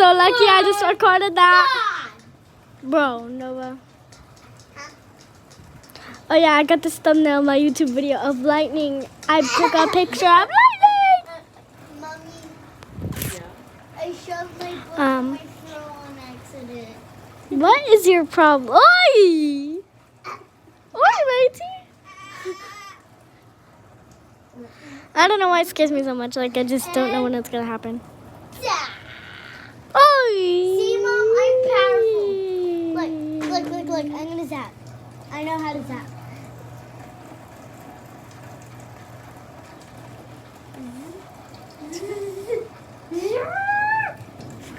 so lucky I just recorded that. Bro, Nova. Oh yeah, I got this thumbnail in my YouTube video of lightning. I took a picture of lightning. Mommy, I shoved my book in my throat on accident. What is your problem? Oi! Oi, matey! I don't know why it scares me so much. Like, I just don't know when it's gonna happen. Oi! See, Mom, I'm powerful. Look, I'm gonna zap. I know how to zap.